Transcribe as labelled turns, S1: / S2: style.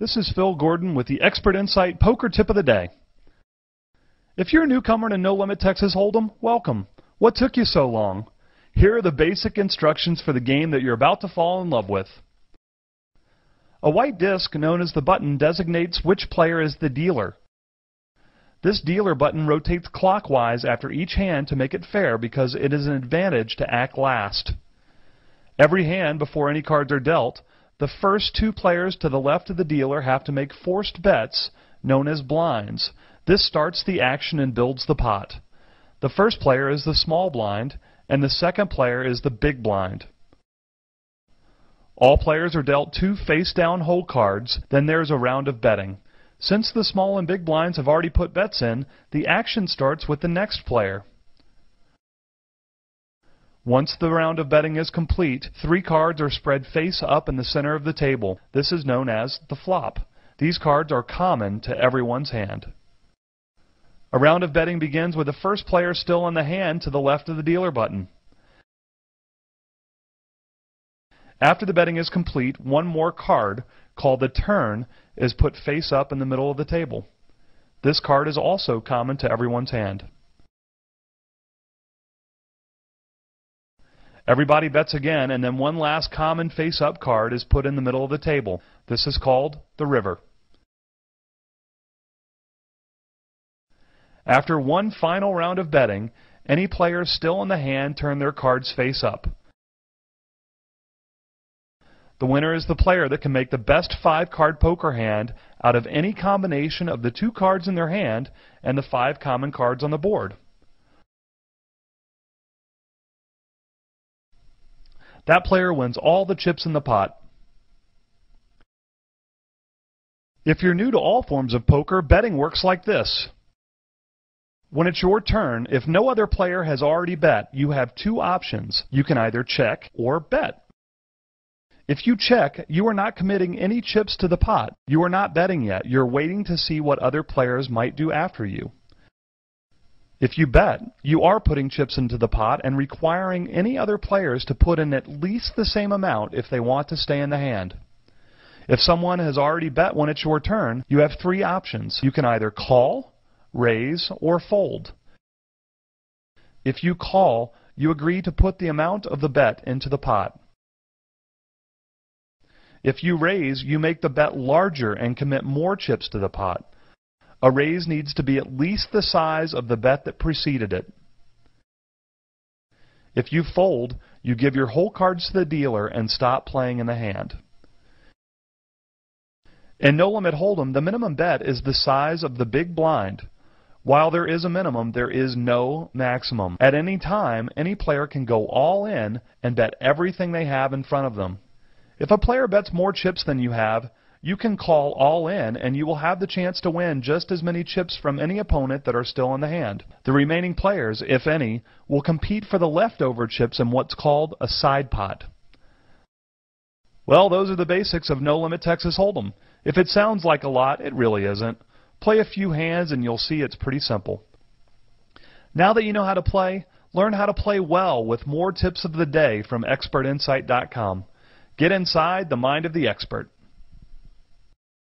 S1: This is Phil Gordon with the Expert Insight Poker Tip of the Day. If you're a newcomer to No Limit Texas Hold'em, welcome. What took you so long? Here are the basic instructions for the game that you're about to fall in love with. A white disc known as the button designates which player is the dealer. This dealer button rotates clockwise after each hand to make it fair because it is an advantage to act last. Every hand before any cards are dealt, the first two players to the left of the dealer have to make forced bets, known as blinds. This starts the action and builds the pot. The first player is the small blind, and the second player is the big blind. All players are dealt two face-down hole cards, then there's a round of betting. Since the small and big blinds have already put bets in, the action starts with the next player. Once the round of betting is complete, three cards are spread face up in the center of the table. This is known as the flop. These cards are common to everyone's hand. A round of betting begins with the first player still in the hand to the left of the dealer button. After the betting is complete, one more card, called the turn, is put face up in the middle of the table. This card is also common to everyone's hand. Everybody bets again, and then one last common face-up card is put in the middle of the table. This is called the river. After one final round of betting, any players still in the hand turn their cards face up. The winner is the player that can make the best 5-card poker hand out of any combination of the 2 cards in their hand and the 5 common cards on the board. That player wins all the chips in the pot. If you're new to all forms of poker, betting works like this. When it's your turn, if no other player has already bet, you have 2 options. You can either check or bet. If you check, you are not committing any chips to the pot. You are not betting yet. You're waiting to see what other players might do after you. If you bet, you are putting chips into the pot and requiring any other players to put in at least the same amount if they want to stay in the hand. If someone has already bet when it's your turn, you have 3 options. You can either call, raise, or fold. If you call, you agree to put the amount of the bet into the pot. If you raise, you make the bet larger and commit more chips to the pot. A raise needs to be at least the size of the bet that preceded it. If you fold, you give your whole cards to the dealer and stop playing in the hand. In No Limit Hold'em, the minimum bet is the size of the big blind. While there is a minimum, there is no maximum. At any time, any player can go all in and bet everything they have in front of them. If a player bets more chips than you have, you can call all in, and you will have the chance to win just as many chips from any opponent that are still in the hand. The remaining players, if any, will compete for the leftover chips in what's called a side pot. Well, those are the basics of No Limit Texas Hold'em. If it sounds like a lot, it really isn't. Play a few hands and you'll see it's pretty simple. Now that you know how to play, learn how to play well with more tips of the day from ExpertInsight.com. Get inside the mind of the expert.